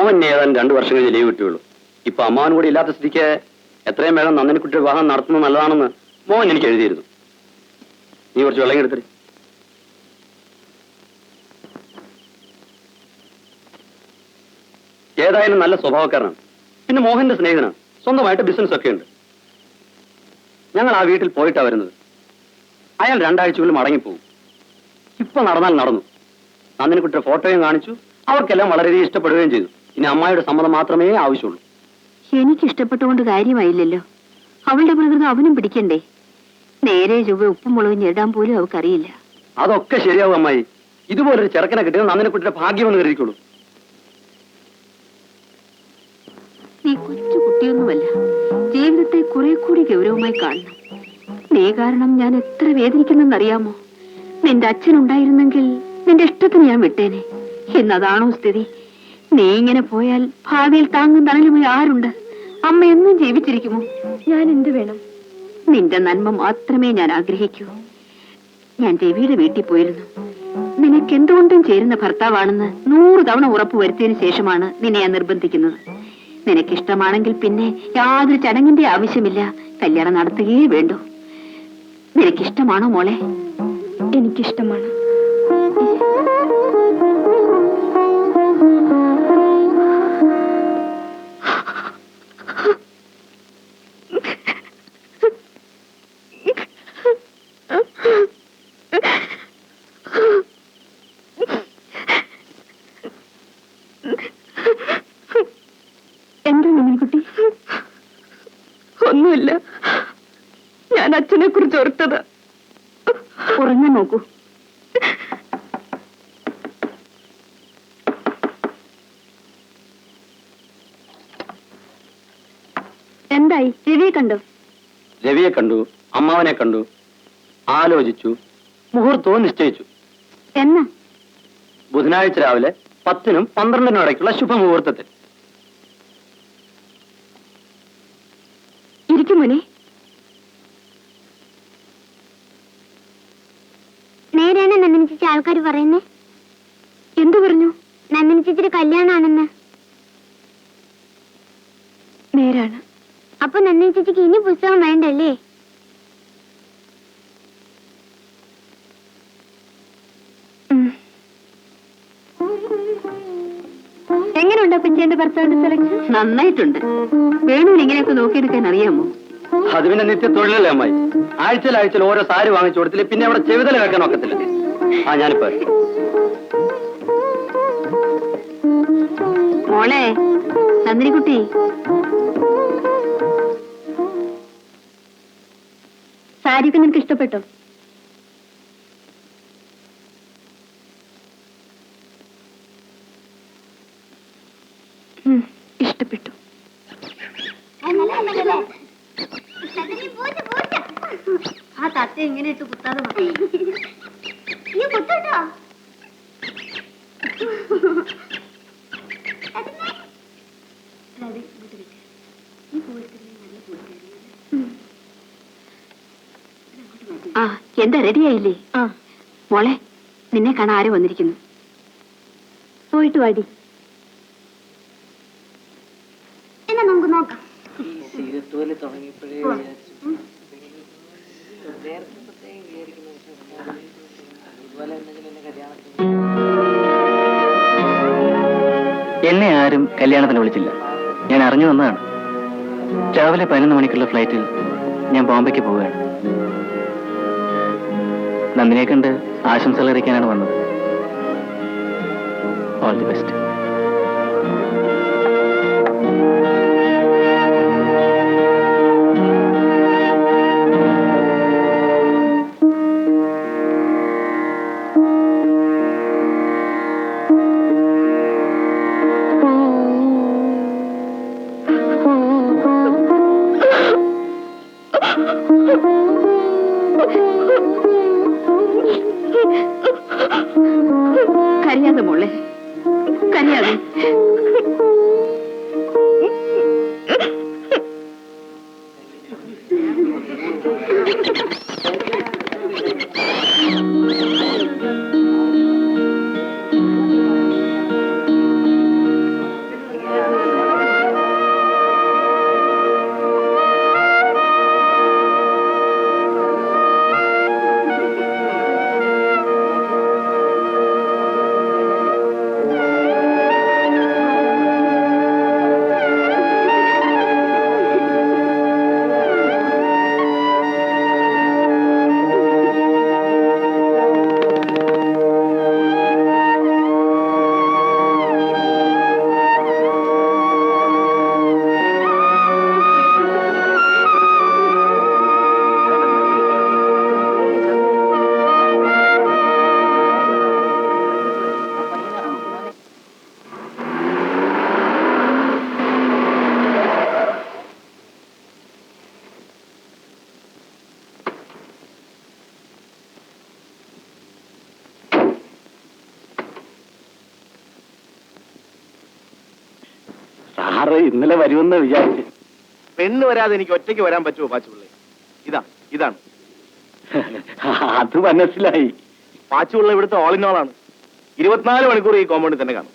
മോഹൻ ഏതാനും 2 വർഷം കഴിഞ്ഞ് ലീവ് കിട്ടുകയുള്ളൂ. ഇപ്പൊ അമ്മാവൻ കൂടി ഇല്ലാത്ത സ്ഥിതിക്ക് എത്രയും വേഗം നന്ദിനിക്കുട്ടി വിവാഹം നടത്തുന്നത് നല്ലതാണെന്ന് മോഹൻ എനിക്ക് എഴുതിയിരുന്നു. നീ കുറച്ച് വെള്ളം എടുത്തിട്ട്. ഏതായാലും നല്ല സ്വഭാവക്കാരനാണ്. പിന്നെ മോഹന്റെ സ്നേഹിതനാണ്. സ്വന്തമായിട്ട് ബിസിനസ് ഒക്കെ ഉണ്ട്. ഞങ്ങൾ ആ വീട്ടിൽ പോയിട്ടാ വരുന്നത്. അയാൾ 2 ആഴ്ചകളിൽ മടങ്ങിപ്പോകും. ഇപ്പൊ നടന്നാൽ നടന്നു. നന്ദിനിക്കുട്ടിയുടെ ഫോട്ടോയും കാണിച്ചു. അവർക്കെല്ലാം വളരെയധികം ഇഷ്ടപ്പെടുകയും ചെയ്തു. ഇനി അമ്മായിയുടെ സമ്മതം മാത്രമേ ആവശ്യമുള്ളൂ. എനിക്ക് ഇഷ്ടപ്പെട്ടുകൊണ്ട് കാര്യമായില്ലല്ലോ. അവളുടെ പ്രകൃതം അവനും പിടിക്കണ്ടേ? നേരെ ചൊവ്വ ഉപ്പും മുളകും ഞെടാൻ പോലും അവൾക്കറിയില്ല. അതൊക്കെ ശരിയാവും അമ്മായി. ഇതുപോലൊരു ചെറുക്കനെ കിട്ടിയത് നന്ദിനിക്കുട്ടിയുടെ ഭാഗ്യമെന്ന് കരുതിക്കോളൂ. നീ കൊച്ചു കുട്ടിയൊന്നുമല്ല. ജീവിതത്തെ കുറെ കൂടി ഗൗരവമായി കാണണം. നീ കാരണം ഞാൻ എത്ര വേദനിക്കുന്നെന്നറിയാമോ? നിന്റെ അച്ഛനുണ്ടായിരുന്നെങ്കിൽ നിന്റെ ഇഷ്ടത്തിന് ഞാൻ വിട്ടേനെ. എന്നതാണോ സ്ഥിതി? നീ ഇങ്ങനെ പോയാൽ ഭാവിയിൽ താങ്ങും തണലുമായി ആരുണ്ട്? അമ്മ എന്നും ജീവിച്ചിരിക്കുമോ? ഞാൻ എന്ത് വേണം? നിന്റെ നന്മ മാത്രമേ ഞാൻ ആഗ്രഹിക്കൂ. ഞാൻ രവിയുടെ വീട്ടിൽ പോയിരുന്നു. നിനക്ക് എന്തുകൊണ്ടും ചേരുന്ന ഭർത്താവാണെന്ന് 100 തവണ ഉറപ്പ് വരുത്തിയതിനു ശേഷമാണ് നിന്നെ ഞാൻ നിർബന്ധിക്കുന്നത്. നിനക്കിഷ്ടമാണെങ്കിൽ പിന്നെ യാതൊരു ചടങ്ങിന്റെ ആവശ്യമില്ല. കല്യാണം നടത്തുകയേ വേണ്ടൂ. നിനക്കിഷ്ടമാണോ മോളെ? എനിക്കിഷ്ടമാണ്. എന്താ നന്ദിനിക്കുട്ടി? ഒന്നുമില്ല. ഞാൻ അച്ഛനെ കുറിച്ച് ഓർത്തത്. ഉറങ്ങാൻ നോക്കൂ. എന്തായി? രവിയെ കണ്ടോ? രവിയെ കണ്ടു, അമ്മാവനെ കണ്ടു, ആലോചിച്ചു, മുഹൂർത്തവും നിശ്ചയിച്ചു. എന്നാ? ബുധനാഴ്ച രാവിലെ 10-നും 12-നും ഇടയ്ക്കുള്ള ശുഭമുഹൂർത്തത്തിൽ. ഇരിക്കും മോനെ. നേരെയാണ് നന്ദിനി ചേച്ചി ആൾക്കാർ പറയുന്നേ? എന്തു പറഞ്ഞു? നന്ദിനി ചേച്ചിയുടെ കല്യാണാണെന്ന്. നേരാണ്. അപ്പൊ നന്ദിനി ചേച്ചിക്ക് ഇനി പുസ്തകം വേണ്ടല്ലേ? എങ്ങനെയുണ്ട് അപ്പച്ചേന്റെ ഭർത്താവിന്റെ സെലക്ഷൻ? നന്നായിട്ടുണ്ട്. വേണുവിന് ഇങ്ങനെയൊക്കെ നോക്കിയെടുക്കാൻ അറിയാമോ? അത് പിന്നെ നിത്യ തൊഴിലല്ലേ അമ്മായി. ആഴ്ചയിൽ ഓരോ സാരി വാങ്ങിച്ചു കൊടുത്തില്ല. പിന്നെ അവിടെ ചെവിതല വെക്കാൻ ഒക്കത്തില്ല. ഞാനിപ്പോ മോളെ നന്ദിനിക്കുട്ടി, സാരിയൊക്കെ നിനക്ക് ഇഷ്ടപ്പെട്ടോ? ഇഷ്ടപ്പെട്ടു. ആ തത്ത എങ്ങനെ ഇട്ട് കുത്താതെ ആ എന്താ റെഡിയായില്ലേ? മോളെ നിന്നെ കാണാൻ ആരോ വന്നിരിക്കുന്നു. പോയിട്ട് വാടി. എന്നാ നമുക്ക് നോക്കാം. എന്നെ ആരും കല്യാണത്തിന് വിളിച്ചില്ല. ഞാൻ അറിഞ്ഞു വന്നതാണ്. രാവിലെ 11 മണിക്കുള്ള ഫ്ലൈറ്റിൽ ഞാൻ ബോംബെക്ക് പോവുകയാണ്. നന്ദിനെ കണ്ട് ആശംസകൾ അറിയിക്കാനാണ് വന്നത്. All the best. കരയാതെ മോളെ, കരയാതെ. സാറ് ഇന്നലെ വരുമെന്ന് വിചാരിച്ചു. പെണ്ണ് വരാതെ എനിക്ക് ഒറ്റയ്ക്ക് വരാൻ പറ്റുമോ പാച്ചുപിള്ളേ? ഇതാണ് അത് മനസ്സിലായി. പാച്ചുപിള്ള ഇവിടുത്തെ ഓൾ ഇൻ ഓൾ ആണ്. 24 മണിക്കൂർ ഈ കോമ്പൗണ്ടിൽ തന്നെ കാണും.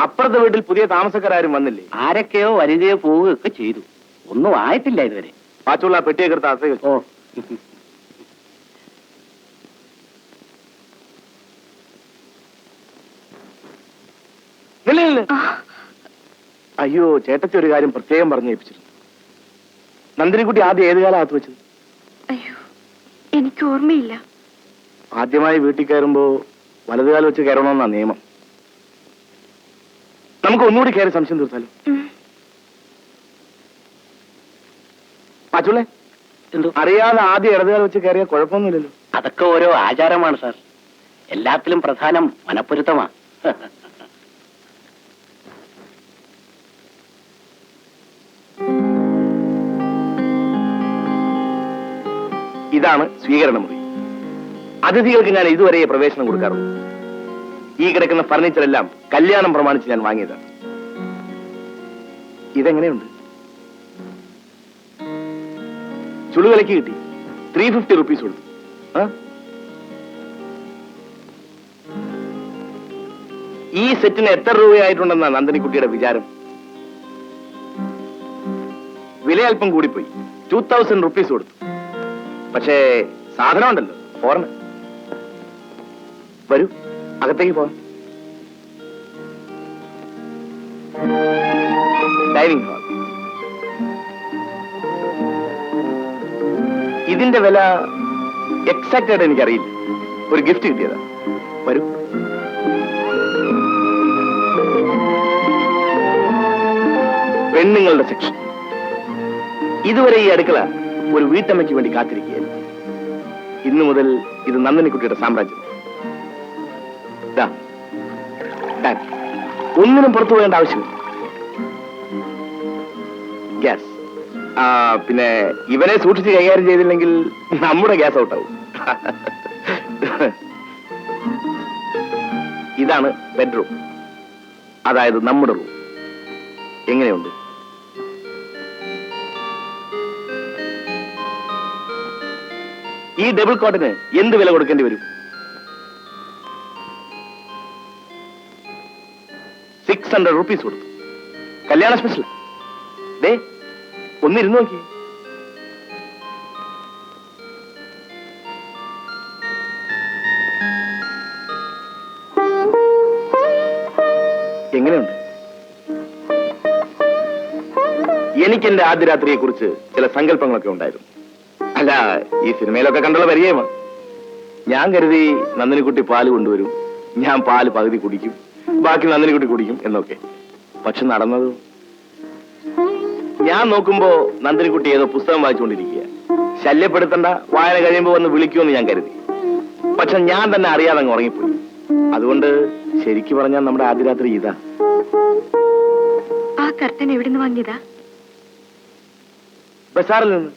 അപ്പുറത്തെ വീട്ടിൽ പുതിയ താമസക്കാരും വന്നില്ലേ? ആരൊക്കെയോ വരികയോ പോവുകയൊക്കെ ചെയ്തു. ഒന്നും ആയിട്ടില്ല ഇതുവരെ. പാച്ചുപിള്ള പെട്ടിയൊക്കെ എടുത്ത് അസൈ വെച്ചു. ഓ, നില്ല. അയ്യോ, ചേട്ടത്തി ഒരു കാര്യം പ്രത്യേകം പറഞ്ഞു ഏൽപ്പിച്ചിരുന്നു. നന്ദിനിക്കുട്ടി ആദ്യം ഏത് കാലം അകത്ത് വെച്ചത്? അയ്യോ, എനിക്ക് ഓർമ്മയില്ല. ആദ്യമായി വീട്ടിൽ കയറുമ്പോ വലതുകാലം വെച്ച് കയറണമെന്നാ നിയമം. നമുക്ക് ഒന്നുകൂടി കയറി സംശയം തീർത്താലോ? പാച്ചുള്ളേ, എന്തോ അറിയാതെ ആദ്യം ഇടതുകാലം വെച്ച് കയറിയാൽ കുഴപ്പമൊന്നുമില്ലല്ലോ. അതൊക്കെ ഓരോ ആചാരമാണ് സാർ. എല്ലാത്തിലും പ്രധാനം മനപ്പൊരുത്തമാണ്. ഇതാണ് സ്വീകരണ മുറി. അതിഥികൾക്ക് ഞാൻ ഇതുവരെ പ്രവേശനം കൊടുക്കാറുള്ളൂ. ഈ കിടക്കുന്ന ഫർണിച്ചർ എല്ലാം കല്യാണം പ്രമാണിച്ച് ഞാൻ വാങ്ങിയതാണ്. ഇതെങ്ങനെയുണ്ട്? ചുളുവിലക്ക് കിട്ടി. 350 റുപ്പീസ് കൊടുത്തു. ഈ സെറ്റിന് എത്ര രൂപയായിട്ടുണ്ടെന്നാ നന്ദിനിക്കുട്ടിയുടെ വിചാരം? വില അല്പം കൂടിപ്പോയി. 2000 റുപ്പീസ് കൊടുത്തു. പക്ഷേ സാധനം ഉണ്ടല്ലോ, ഫോറിന്. വരൂ, അകത്തേക്ക് പോവാം. Dining hall. ഇതിന്റെ വില എക്സാക്റ്റ് ആയിട്ട് എനിക്കറിയില്ല. ഒരു ഗിഫ്റ്റ് കിട്ടിയതാ. വരൂ. പെണ്ണുങ്ങളുടെ സെക്ഷൻ. ഇതുവരെ ഈ അടുക്കള ഒരു വീട്ടമ്മയ്ക്ക് വേണ്ടി കാത്തിരിക്കുകയായിരുന്നു. ഇന്നു മുതൽ ഇത് നന്ദിനിക്കുട്ടിയുടെ സാമ്രാജ്യം. ഒന്നിനും പുറത്തു പോകേണ്ട ആവശ്യമില്ല. ഗ്യാസ്. പിന്നെ ഇവനെ സൂക്ഷിച്ച് കൈകാര്യം ചെയ്തില്ലെങ്കിൽ നമ്മുടെ ഗ്യാസ് ഔട്ടാവും. ഇതാണ് ബെഡ്റൂം, അതായത് നമ്മുടെ റൂം. എങ്ങനെയുണ്ട്? ഈ ഡബിൾ കോട്ടിന് എന്ത് വില കൊടുക്കേണ്ടി വരും? 600 റുപ്പീസ് കൊടുത്തു. കല്യാണ സ്പെഷ്യൽ. ദേ, ഒന്നിരുന്ന് നോക്കി. എങ്ങനെയുണ്ട്? എനിക്ക് എന്റെ ആദ്യ രാത്രിയെ കുറിച്ച് ചില സങ്കല്പങ്ങളൊക്കെ ഉണ്ടായിരുന്നു. അല്ല, ഈ സിനിമയിലൊക്കെ കണ്ടുള്ള പരിചയമാണ്. ഞാൻ കരുതി നന്ദിനിക്കുട്ടി പാല് കൊണ്ടുവരും, ഞാൻ പാല് പകുതി കുടിക്കും, ബാക്കി നന്ദിനിക്കുട്ടി കുടിക്കും എന്നൊക്കെ. പക്ഷെ നടന്നത്, ഞാൻ നോക്കുമ്പോ നന്ദിനിക്കുട്ടി ഏതോ പുസ്തകം വായിച്ചുകൊണ്ടിരിക്കുക. ശല്യപ്പെടുത്തണ്ട, വായന കഴിയുമ്പോ വന്ന് വിളിക്കുമെന്ന് ഞാൻ കരുതി. പക്ഷെ ഞാൻ തന്നെ അറിയാതെ അങ്ങ് ഉറങ്ങിപ്പോയി. അതുകൊണ്ട് ശരിക്കു പറഞ്ഞാൽ നമ്മുടെ ആദ്യ രാത്രി ഇതാ. ആ കർട്ടൻ എവിടുന്ന് വാങ്ങിയതാ? ബസാറിൽ നിന്ന്.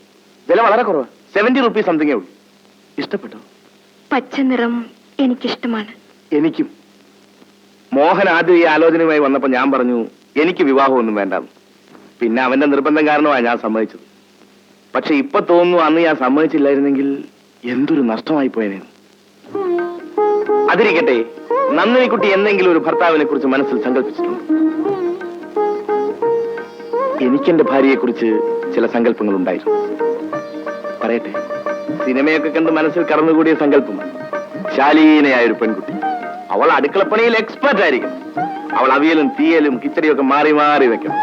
വില വളരെ കുറവാ, 70 റുപ്പീസ് സംതിങ്ങേ ഉള്ളൂ. ഇഷ്ടപ്പെട്ടോ? പച്ച നിറം എനിക്കിഷ്ടമാണ്. എനിക്കും. മോഹൻ ആദ്യം ഈ ആലോചനയുമായി വന്നപ്പോ ഞാൻ പറഞ്ഞു എനിക്ക് വിവാഹമൊന്നും വേണ്ടെന്ന്. പിന്നെ അവന്റെ നിർബന്ധം കാരണമാണ് ഞാൻ സമ്മതിച്ചത്. പക്ഷെ ഇപ്പൊ തോന്നുന്നു അന്ന് ഞാൻ സമ്മതിച്ചില്ലായിരുന്നെങ്കിൽ എന്തൊരു നഷ്ടമായി പോയനെ. അതിരിക്കട്ടെ, നന്ദിനിക്കുട്ടി എന്തെങ്കിലും ഒരു ഭർത്താവിനെ കുറിച്ച് മനസ്സിൽ സങ്കല്പിച്ചിട്ടുണ്ട്? എനിക്കെന്റെ ഭാര്യയെ കുറിച്ച് ചില സങ്കല്പങ്ങൾ ഉണ്ടായിരുന്നു. പറയട്ടെ, സിനിമയൊക്കെ കണ്ട് മനസ്സിൽ കടന്നുകൂടിയ സങ്കല്പമാണ്. ശാലീനയായൊരു പെൺകുട്ടി. അവൾ അടുക്കളപ്പണിയിൽ എക്സ്പെർട്ട് ആയിരിക്കും. അവൾ അവിയലും തീയലും കിച്ചടിയും ഒക്കെ മാറി മാറി വെക്കണം.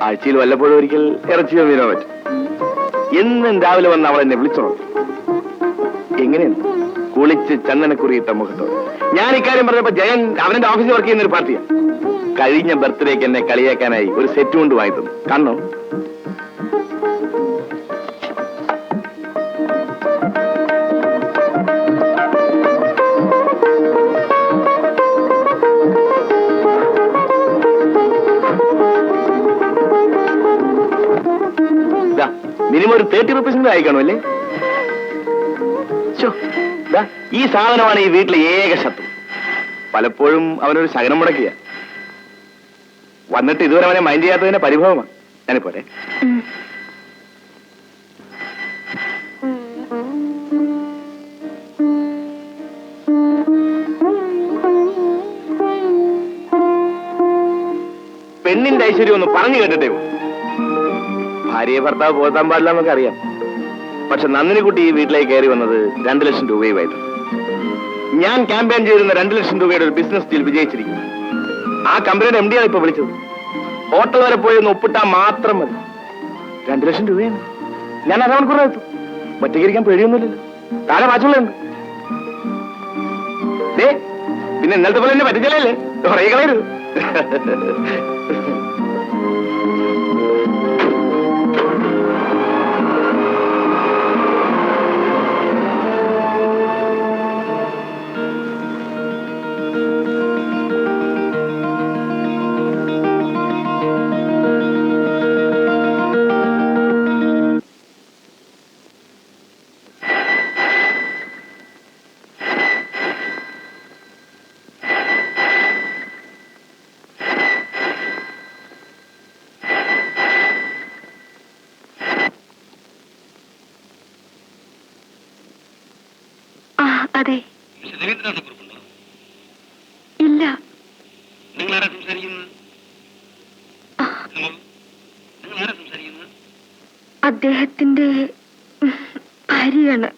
ആഴ്ചയിൽ വല്ലപ്പോഴും ഒരിക്കൽ ഇറച്ചിയോ മീനോ പറ്റും. എന്നും രാവിലെ വന്ന് അവൾ എന്നെ വിളിച്ചോളൂ. എങ്ങനെയാണ്? കുളിച്ച് ചന്ദനക്കുറിയിട്ട മുഖത്തോട്. ഞാൻ ഇക്കാര്യം പറഞ്ഞപ്പോ ജയൻ അവന്റെ ഓഫീസിൽ വർക്ക് ചെയ്യുന്ന ഒരു പാർട്ടിയാണ്. കഴിഞ്ഞ ബർത്ത്ഡേക്ക് എന്നെ കളിയാക്കാനായി ഒരു സെറ്റ് കൊണ്ട് വാങ്ങി തന്നു. കണ്ണോ? മിനിമം ഒരു 30 റുപ്പീസിന്റെ ആയിക്കാണുമല്ലേ? ഈ സാധനമാണ് ഈ വീട്ടിലെ ഏക ശത്രു. പലപ്പോഴും അവനൊരു ശകനം മുടക്കിയ. വന്നിട്ട് ഇതുവരെ അവനെ മൈൻഡ് ചെയ്യാത്തതിന്റെ പരിഭവമാണ്. ഞാനിപ്പോരെ. പെണ്ണിന്റെ ഐശ്വര്യം ഒന്ന് പറഞ്ഞു കേട്ടിട്ടേ ഉള്ളൂ. ഭാര്യയെ ഭർത്താവ് പോകാൻ പാടില്ല എന്നൊക്കെ അറിയാം. പക്ഷെ നന്ദിനിക്കുട്ടി ഈ വീട്ടിലേക്ക് കയറി വന്നത് 2 ലക്ഷം രൂപയുമായിട്ട്. ഞാൻ ക്യാമ്പയിൻ ചെയ്തിരുന്ന 2 ലക്ഷം രൂപയുടെ ഒരു ബിസിനസ് ഡീൽ വിജയിച്ചിരിക്കും. ആ കമ്പനിയുടെ MD ആണ് ഇപ്പൊ വിളിച്ചത്. ഹോട്ടൽ വരെ പോയി ഒന്ന് ഒപ്പിട്ടാൽ മാത്രം മതി. 2 ലക്ഷം രൂപയാണ്. ഞാൻ അരമണിക്കൂറിനെത്തും. ഒറ്റയ്ക്കിരിക്കാൻ പേടിയൊന്നുമില്ലല്ലോ. താഴെ വാച്ചുള്ളുണ്ട്. പിന്നെ ഇന്നലത്തെ പോലെ എന്നെ പറ്റിച്ചല്ലേ കുറേ കളയരുത്. അതെ. ഇല്ല. അദ്ദേഹത്തിന്റെ ഭാര്യയാണ്.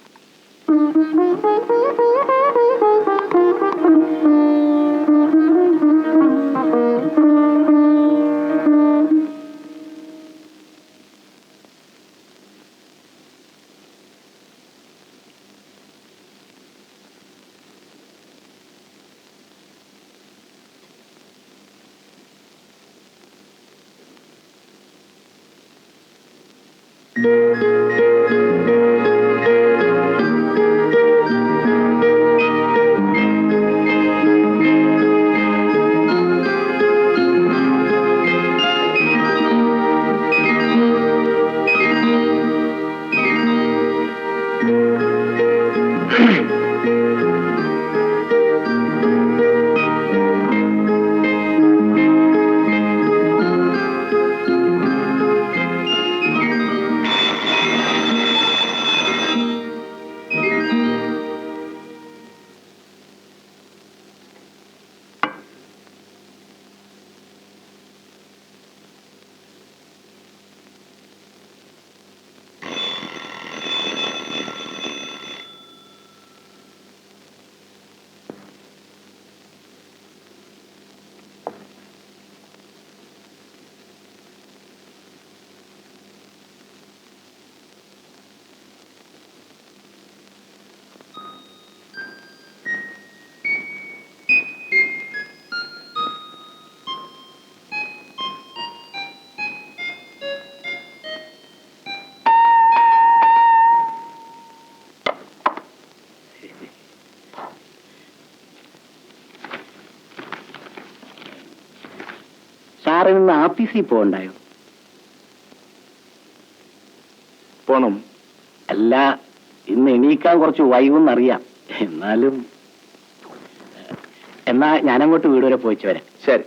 സാറിൽ നിന്ന് ആഫീസിൽ പോകണ്ടായോ? പോണം. അല്ല, ഇന്ന് എണീക്കാൻ കുറച്ച് വൈകുന്നറിയാം. എന്നാലും എന്നാ ഞാനങ്ങോട്ട് വീട് വരെ പോയിച്ചു വരാം. ശരി.